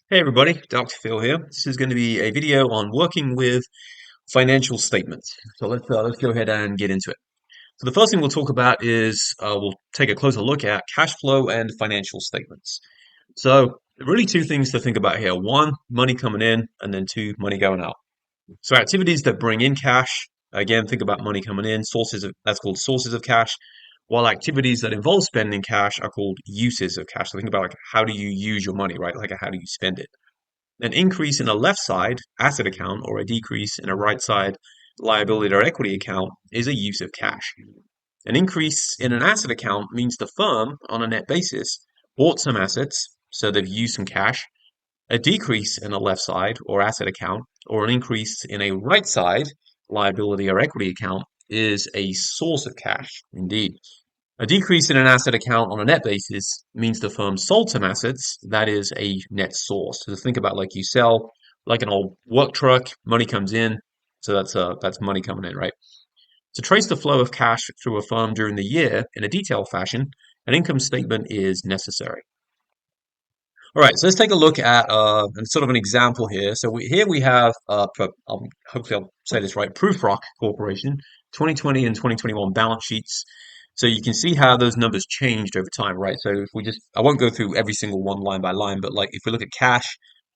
Hey everybody, Dr. Phil here. This is going to be a video on working with financial statements. So let's go ahead and get into it. So the first thing we'll talk about is we'll take a closer look at cash flow and financial statements. So really two things to think about here. One, money coming in, and then two, money going out. So activities that bring in cash, again, think about money coming in, sources of that's called sources of cash, while activities that involve spending cash are called uses of cash. So think about like how do you use your money, right? Like how do you spend it? An increase in a left side asset account or a decrease in a right side liability or equity account is a use of cash. An increase in an asset account means the firm, on a net basis, bought some assets, so they've used some cash. A decrease in a left side or asset account, or an increase in a right side liability or equity account is a source of cash, indeed. A decrease in an asset account on a net basis means the firm sold some assets. That is a net source. So think about like you sell like an old work truck, money comes in, so that's money coming in, right? To trace the flow of cash through a firm during the year in a detailed fashion, an income statement is necessary. All right, so let's take a look at sort of an example here. So here we have, hopefully I'll say this right, Prufrock Corporation, 2020 and 2021 balance sheets. So you can see how those numbers changed over time, right? So if we just, I won't go through every single one line by line, but like if we look at cash,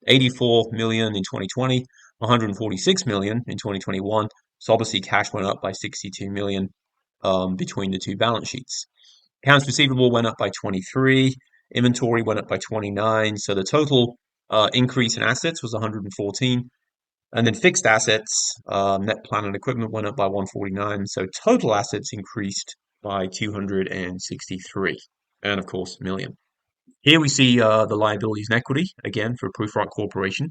84 million in 2020, 146 million in 2021. So obviously cash went up by 62 million between the two balance sheets. Accounts receivable went up by 23. Inventory went up by 29. So the total increase in assets was 114. And then fixed assets, net plant and equipment went up by 149. So total assets increased by 263. And of course, million. Here we see the liabilities and equity again for Proofrock Corporation.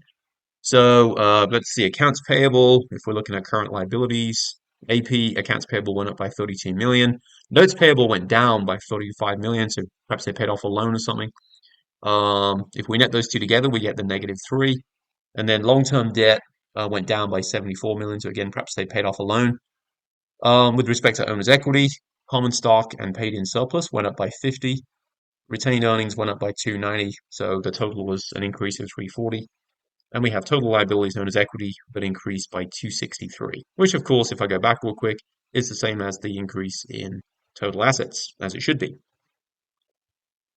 So let's see, accounts payable. If we're looking at current liabilities, AP accounts payable went up by 32 million. Notes payable went down by 35 million. So perhaps they paid off a loan or something. If we net those two together, we get the -3. And then long-term debt went down by 74 million. So again, perhaps they paid off a loan. With respect to owner's equity, common stock and paid in surplus went up by 50. Retained earnings went up by 290. So the total was an increase of 340. And we have total liabilities known as equity that increased by 263, which of course, if I go back real quick, is the same as the increase in total assets, as it should be.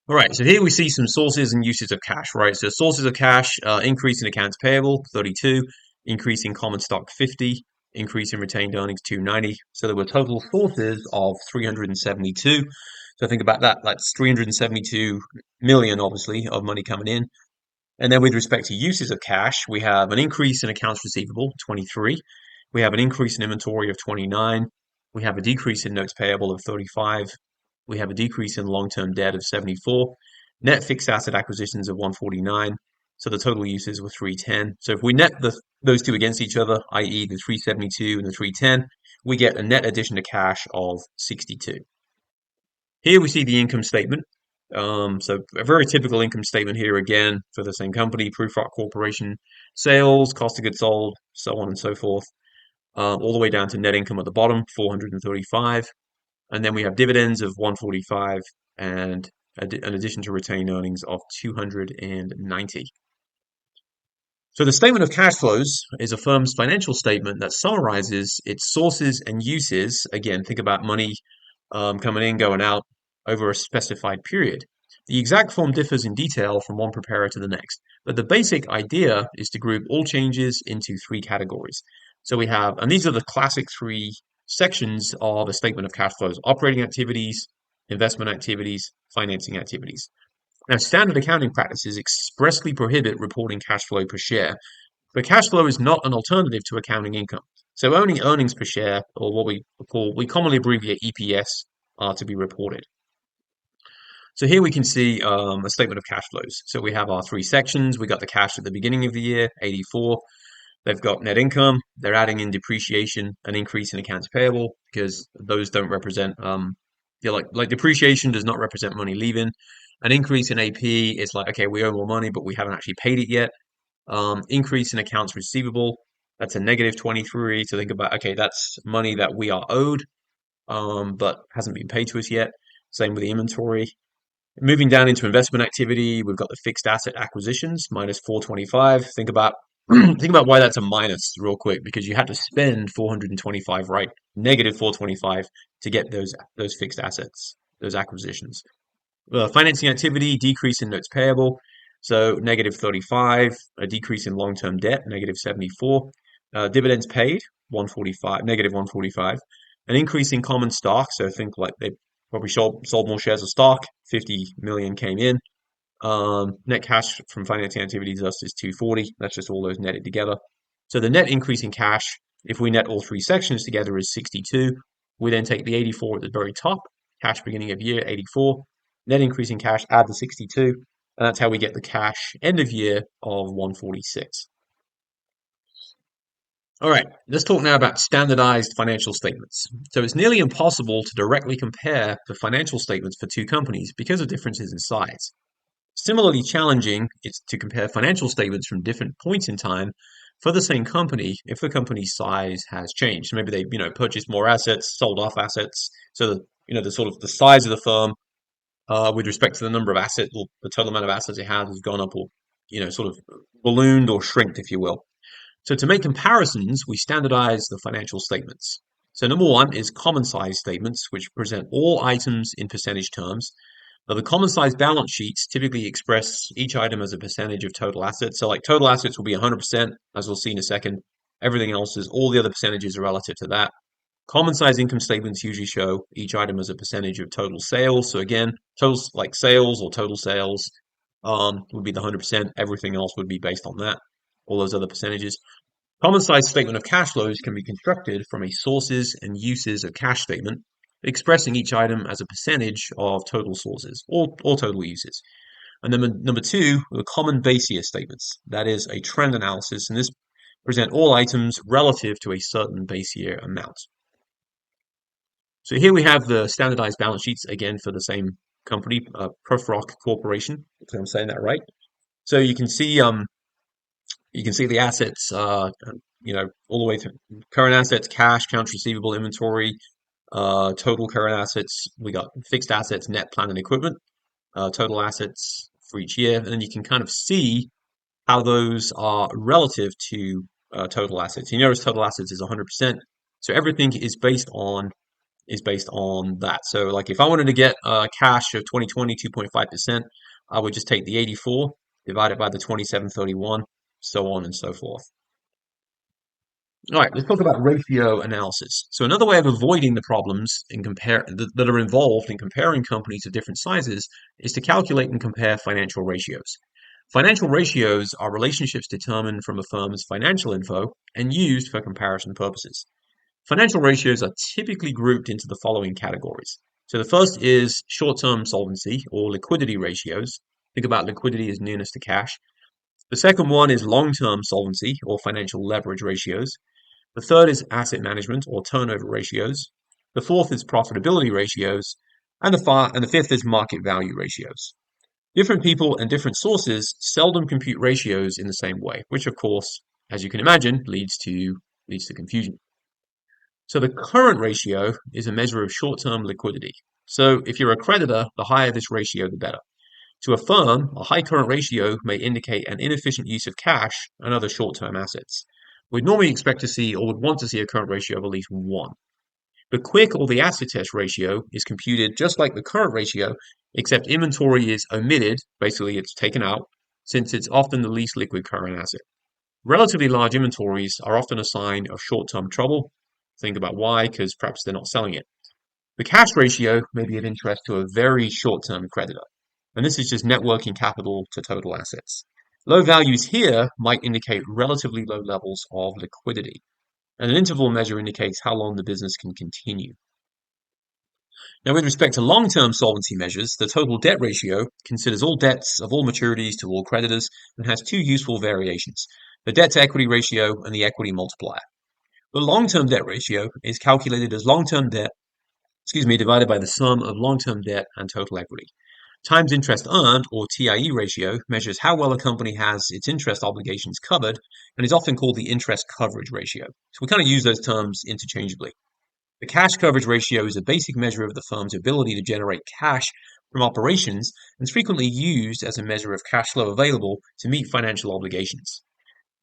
All right, so here we see some sources and uses of cash, right? So sources of cash, increase in accounts payable, 32, increase in common stock, 50, increase in retained earnings, 290. So there were total sources of 372. So think about that. That's 372 million, obviously, of money coming in. And then with respect to uses of cash, we have an increase in accounts receivable, 23. We have an increase in inventory of 29. We have a decrease in notes payable of 35. We have a decrease in long-term debt of 74. Net fixed asset acquisitions of 149. So the total uses were 310. So if we net those two against each other, i.e. the 372 and the 310, we get a net addition to cash of 62. Here we see the income statement. So a very typical income statement here again for the same company, Prufrock Corporation, sales, cost of goods sold, so on and so forth, all the way down to net income at the bottom, 435. And then we have dividends of 145 and an addition to retained earnings of 290. So the statement of cash flows is a firm's financial statement that summarizes its sources and uses. Again, think about money coming in, going out over a specified period. The exact form differs in detail from one preparer to the next, but the basic idea is to group all changes into three categories. So we have, and these are the classic three sections of a statement of cash flows: operating activities, investment activities, financing activities. Now, standard accounting practices expressly prohibit reporting cash flow per share, but cash flow is not an alternative to accounting income. So only earnings per share, or what we commonly abbreviate EPS, are to be reported. So here we can see a statement of cash flows. So we have our three sections. We got the cash at the beginning of the year, 84. They've got net income. They're adding in depreciation, an increase in accounts payable because those don't represent like depreciation does not represent money leaving. An increase in AP is like, okay, we owe more money, but we haven't actually paid it yet. Increase in accounts receivable, that's a -23. So think about, okay, that's money that we are owed, but hasn't been paid to us yet. Same with the inventory. Moving down into investment activity, we've got the fixed asset acquisitions, minus 425. Think about think about why that's a minus real quick, because you had to spend 425, right? Negative 425 to get those fixed assets, those acquisitions. Financing activity, decrease in notes payable, so negative 35, a decrease in long-term debt, negative 74. Dividends paid, 145, negative 145. An increase in common stock, so think like they probably sold more shares of stock, 50 million came in. Net cash from financing activities thus is 240. That's just all those netted together. So the net increase in cash, if we net all three sections together, is 62. We then take the 84 at the very top, cash beginning of year, 84. Net increase in cash, add the 62, and that's how we get the cash end of year of 146. All right, let's talk now about standardized financial statements. So it's nearly impossible to directly compare the financial statements for two companies because of differences in size. Similarly challenging is to compare financial statements from different points in time for the same company if the company's size has changed. Maybe they, purchased more assets, sold off assets, so that, the sort of the size of the firm with respect to the number of assets or the total amount of assets it has gone up or, sort of ballooned or shrinked, if you will. So to make comparisons, we standardize the financial statements. So number one is common size statements, which present all items in percentage terms. Now, the common size balance sheets typically express each item as a percentage of total assets. So like total assets will be 100%, as we'll see in a second. Everything else is all the other percentages are relative to that. Common size income statements usually show each item as a percentage of total sales. So again, totals like sales or total sales would be the 100%. Everything else would be based on that, all those other percentages. Common size statement of cash flows can be constructed from a sources and uses of cash statement, expressing each item as a percentage of total sources or total uses. And then number two, the common base year statements. That is a trend analysis, and this present all items relative to a certain base year amount. So here we have the standardized balance sheets again for the same company, Profrock Corporation. If I'm saying that right. So you can see the assets, all the way through current assets, cash, accounts receivable, inventory, total current assets. We got fixed assets, net plant and equipment, total assets for each year, and then you can kind of see how those are relative to total assets. You notice total assets is 100%, so everything is based on that. So like if I wanted to get cash of 2020 2.5%, I would just take the 84 divided by the 2731, so on and so forth. All right, let's talk about ratio analysis. So another way of avoiding the problems that are involved in comparing companies of different sizes is to calculate and compare financial ratios. Financial ratios are relationships determined from a firm's financial info and used for comparison purposes. Financial ratios are typically grouped into the following categories. So the first is short-term solvency or liquidity ratios. Think about liquidity as nearness to cash. The second one is long-term solvency or financial leverage ratios. The third is asset management or turnover ratios. The fourth is profitability ratios. And the fifth is market value ratios. Different people and different sources seldom compute ratios in the same way, which of course, as you can imagine, leads to confusion. So the current ratio is a measure of short-term liquidity. So if you're a creditor, the higher this ratio, the better. To a firm, a high current ratio may indicate an inefficient use of cash and other short-term assets. We'd normally expect to see or would want to see a current ratio of at least 1. The quick or the acid test ratio is computed just like the current ratio, except inventory is omitted, basically it's taken out, since it's often the least liquid current asset. Relatively large inventories are often a sign of short-term trouble. Think about why, because perhaps they're not selling it. The cash ratio may be of interest to a very short-term creditor, and this is just net working capital to total assets. Low values here might indicate relatively low levels of liquidity, and an interval measure indicates how long the business can continue. Now, with respect to long-term solvency measures, the total debt ratio considers all debts of all maturities to all creditors and has two useful variations, the debt-to-equity ratio and the equity multiplier. The long-term debt ratio is calculated as long-term debt, divided by the sum of long-term debt and total equity. Times interest earned, or TIE ratio, measures how well a company has its interest obligations covered and is often called the interest coverage ratio. So we kind of use those terms interchangeably. The cash coverage ratio is a basic measure of the firm's ability to generate cash from operations and is frequently used as a measure of cash flow available to meet financial obligations.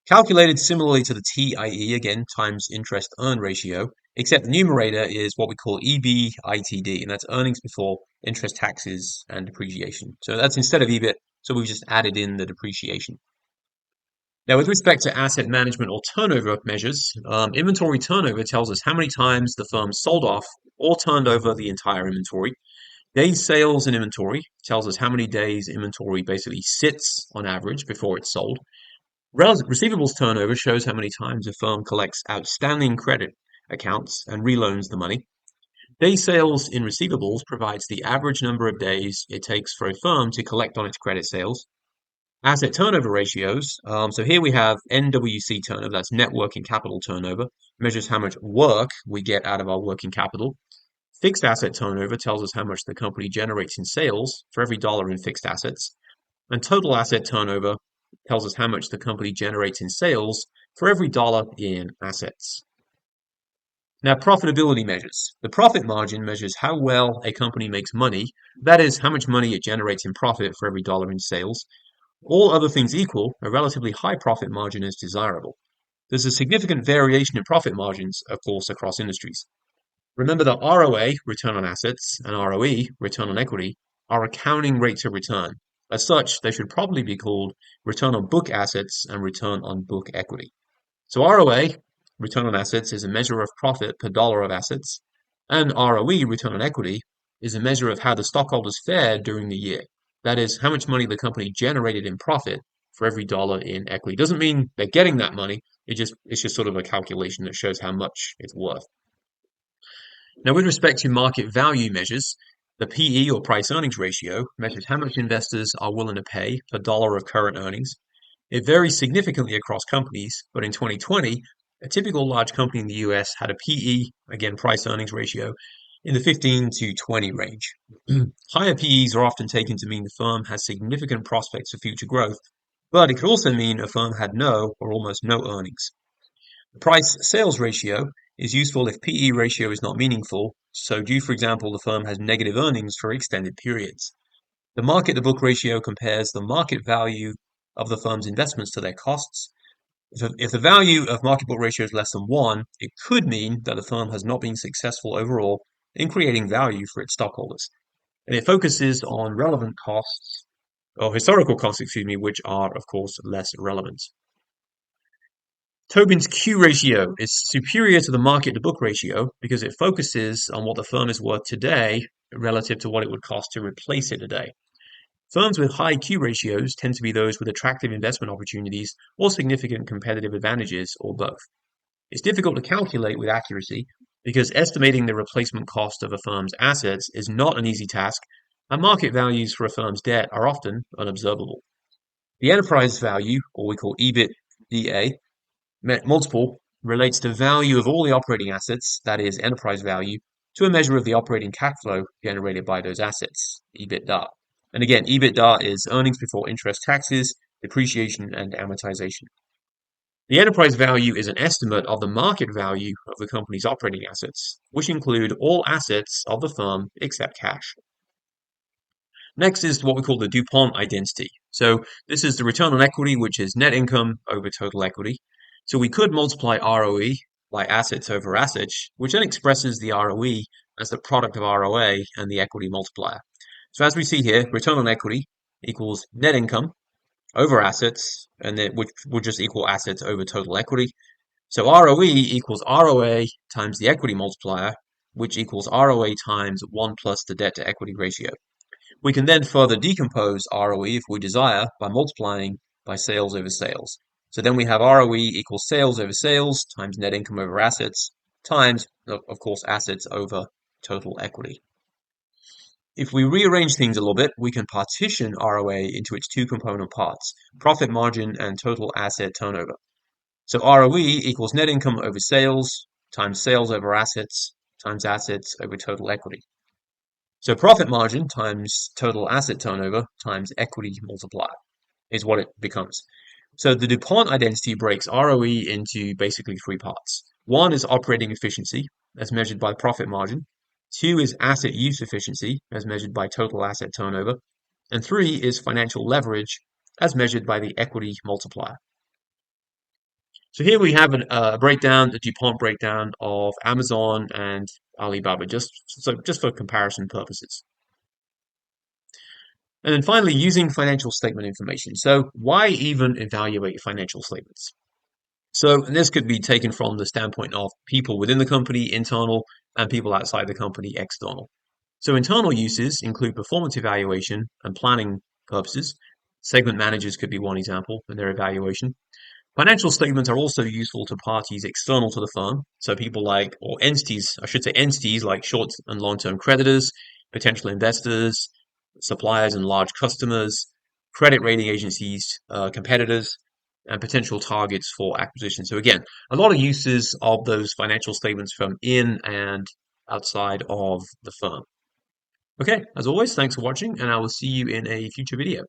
Calculated similarly to the TIE, again, times interest earn ratio, except the numerator is what we call EBITD, and that's earnings before interest, taxes, and depreciation. So that's instead of EBIT, so we've just added in the depreciation. Now, with respect to asset management or turnover measures, inventory turnover tells us how many times the firm sold off or turned over the entire inventory. Days sales in inventory tells us how many days inventory basically sits on average before it's sold. Receivables turnover shows how many times a firm collects outstanding credit accounts and reloans the money. Day sales in receivables provides the average number of days it takes for a firm to collect on its credit sales. Asset turnover ratios. So here we have NWC turnover, that's net working capital turnover, measures how much work we get out of our working capital. Fixed asset turnover tells us how much the company generates in sales for every dollar in fixed assets. And total asset turnover tells us how much the company generates in sales for every dollar in assets. Now, profitability measures. The profit margin measures how well a company makes money, that is, how much money it generates in profit for every dollar in sales. All other things equal, a relatively high profit margin is desirable. There's a significant variation in profit margins, of course, across industries. Remember that ROA, return on assets, and ROE, return on equity, are accounting rates of return. As such, they should probably be called return on book assets and return on book equity. So ROA, return on assets, is a measure of profit per dollar of assets, and ROE, return on equity, is a measure of how the stockholders fared during the year. That is, how much money the company generated in profit for every dollar in equity. Doesn't mean they're getting that money. It's just sort of a calculation that shows how much it's worth. Now, with respect to market value measures, the PE or price earnings ratio measures how much investors are willing to pay per dollar of current earnings. It varies significantly across companies, but in 2020, a typical large company in the US had a PE, again, price earnings ratio, in the 15 to 20 range. Higher PEs are often taken to mean the firm has significant prospects for future growth, but it could also mean a firm had no or almost no earnings. The price sales ratio is useful if PE ratio is not meaningful, so due, for example, the firm has negative earnings for extended periods. The market to book ratio compares the market value of the firm's investments to their costs. If the value of market book ratio is less than 1, it could mean that the firm has not been successful overall in creating value for its stockholders. And it focuses on relevant costs, or historical costs, which are, of course, less relevant. Tobin's Q ratio is superior to the market to book ratio because it focuses on what the firm is worth today relative to what it would cost to replace it today. Firms with high Q ratios tend to be those with attractive investment opportunities or significant competitive advantages, or both. It's difficult to calculate with accuracy because estimating the replacement cost of a firm's assets is not an easy task, and market values for a firm's debt are often unobservable. The enterprise value, or we call EBITDA, multiple, relates to value of all the operating assets, that is, enterprise value, to a measure of the operating cash flow generated by those assets, EBITDA. And again, EBITDA is earnings before interest, taxes, depreciation, and amortization. The enterprise value is an estimate of the market value of the company's operating assets, which include all assets of the firm except cash. Next is what we call the DuPont identity. So this is the return on equity, which is net income over total equity. So we could multiply ROE by assets over assets, which then expresses the ROE as the product of ROA and the equity multiplier. So as we see here, return on equity equals net income over assets, and which would just equal assets over total equity. So ROE equals ROA times the equity multiplier, which equals ROA times 1 plus the debt to equity ratio. We can then further decompose ROE if we desire by multiplying by sales over sales. So then we have ROE equals sales over sales times net income over assets times, of course, assets over total equity. If we rearrange things a little bit, we can partition ROA into its two component parts, profit margin and total asset turnover. So ROE equals net income over sales times sales over assets times assets over total equity. So profit margin times total asset turnover times equity multiplier is what it becomes. So the DuPont identity breaks ROE into basically three parts. One is operating efficiency, as measured by profit margin. 2 is asset use efficiency, as measured by total asset turnover. And 3 is financial leverage, as measured by the equity multiplier. So here we have a breakdown, the DuPont breakdown of Amazon and Alibaba, just for comparison purposes. And then finally, using financial statement information. So why even evaluate financial statements? So and this could be taken from the standpoint of people within the company, internal, and people outside the company, external. So internal uses include performance evaluation and planning purposes. Segment managers could be one example in their evaluation. Financial statements are also useful to parties external to the firm. So people like, or entities, I should say entities like short and long-term creditors, potential investors, suppliers and large customers, credit rating agencies, competitors, and potential targets for acquisition. So again, a lot of uses of those financial statements from in and outside of the firm. Okay, as always, thanks for watching, and I will see you in a future video.